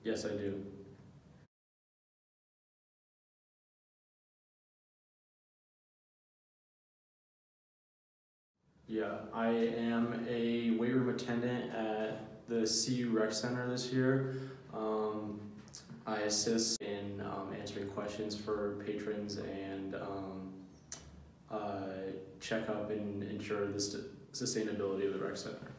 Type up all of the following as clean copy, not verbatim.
Yes, I do. Yeah, I am a weight room attendant at the CU Rec Center this year. Um, I assist in answering questions for patrons and check up and ensure the sustainability of the rec center.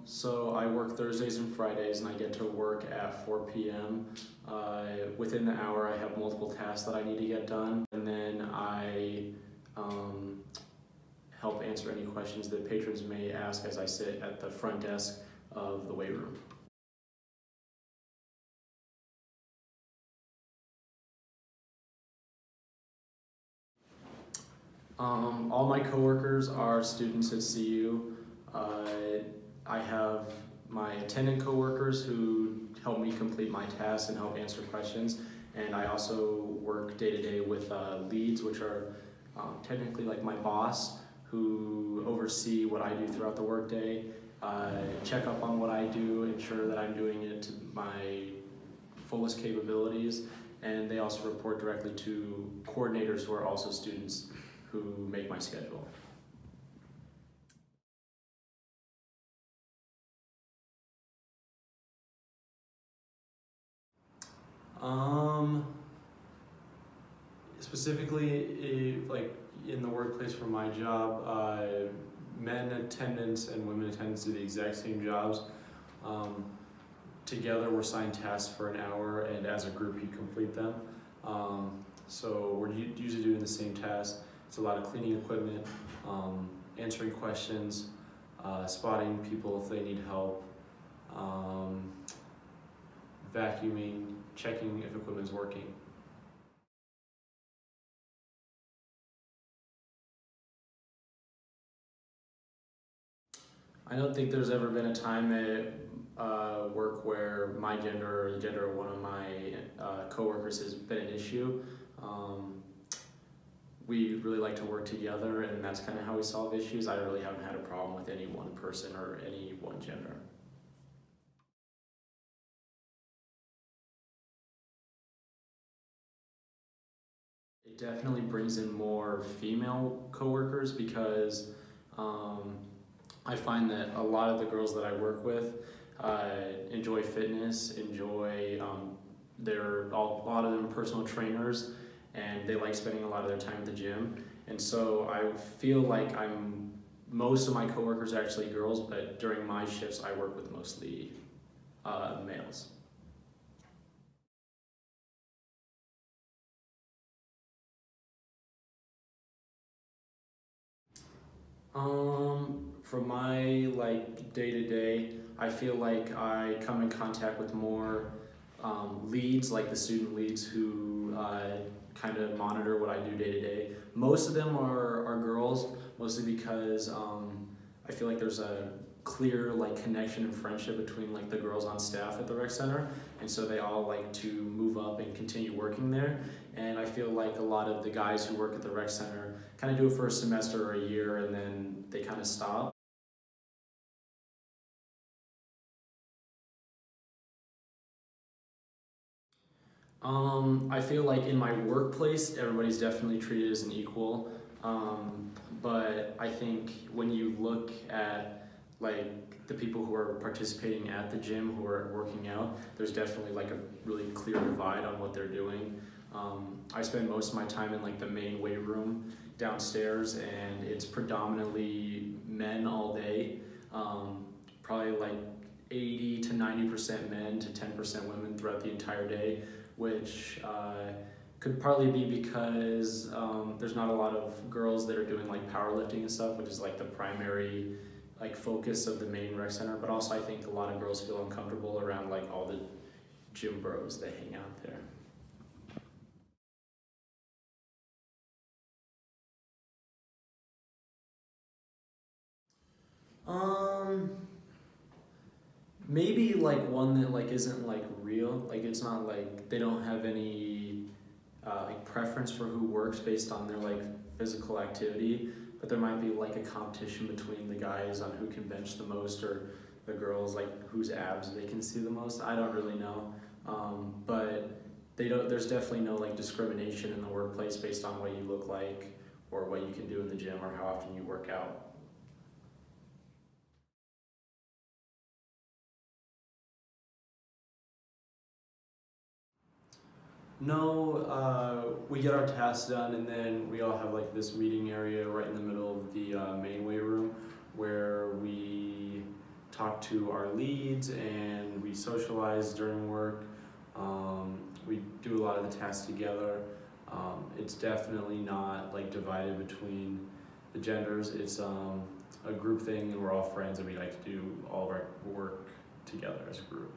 So I work Thursdays and Fridays, and I get to work at 4 p.m. Within the hour, I have multiple tasks that I need to get done, and then I help answer any questions that patrons may ask as I sit at the front desk of the weight room. All my coworkers are students at CU. I have my attendant coworkers who help me complete my tasks and help answer questions, and I also work day to day with leads, which are technically like my boss, who oversee what I do throughout the workday, check up on what I do, ensure that I'm doing it to my fullest capabilities, and they also report directly to coordinators who are also students who make my schedule. Specifically, like in the workplace for my job, men attendants and women attendants do the exact same jobs. Together we're assigned tasks for an hour, and as a group you complete them. So we're usually doing the same tasks. It's a lot of cleaning equipment, answering questions, spotting people if they need help, vacuuming, checking if equipment's working. I don't think there's ever been a time at work where my gender or the gender of one of my coworkers has been an issue. We really like to work together, and that's kind of how we solve issues. I really haven't had a problem with any one person or any one gender. It definitely brings in more female coworkers because I find that a lot of the girls that I work with enjoy fitness, enjoy a lot of them personal trainers, and they like spending a lot of their time at the gym. And so I feel like most of my coworkers are actually girls, but during my shifts I work with mostly males. For my day to day, I feel like I come in contact with more leads, like the student leads who kind of monitor what I do day to day. Most of them are girls, mostly because I feel like there's a clear connection and friendship between the girls on staff at the rec center, and so they all like to move up and continue working there. And I feel like a lot of the guys who work at the rec center kind of do it for a semester or a year, and then they kind of stop. I feel like in my workplace, everybody's definitely treated as an equal. But I think when you look at the people who are participating at the gym, who are working out, there's definitely a really clear divide on what they're doing. I spend most of my time in the main weight room downstairs, and it's predominantly men all day. Probably 80 to 90% men to 10% women throughout the entire day, which could partly be because there's not a lot of girls that are doing powerlifting and stuff, which is the primary focus of the main rec center. But also I think a lot of girls feel uncomfortable around all the gym bros that hang out there. Maybe one that isn't real. It's not they don't have any preference for who works based on their physical activity, but there might be like a competition between the guys on who can bench the most, or the girls like whose abs they can see the most. I don't really know, but there's definitely no like discrimination in the workplace based on what you look like or what you can do in the gym or how often you work out. No, we get our tasks done, and then we all have like this meeting area right in the middle of the main weight room where we talk to our leads and we socialize during work. We do a lot of the tasks together. It's definitely not like divided between the genders. It's a group thing, and we're all friends, and we like to do all of our work together as a group.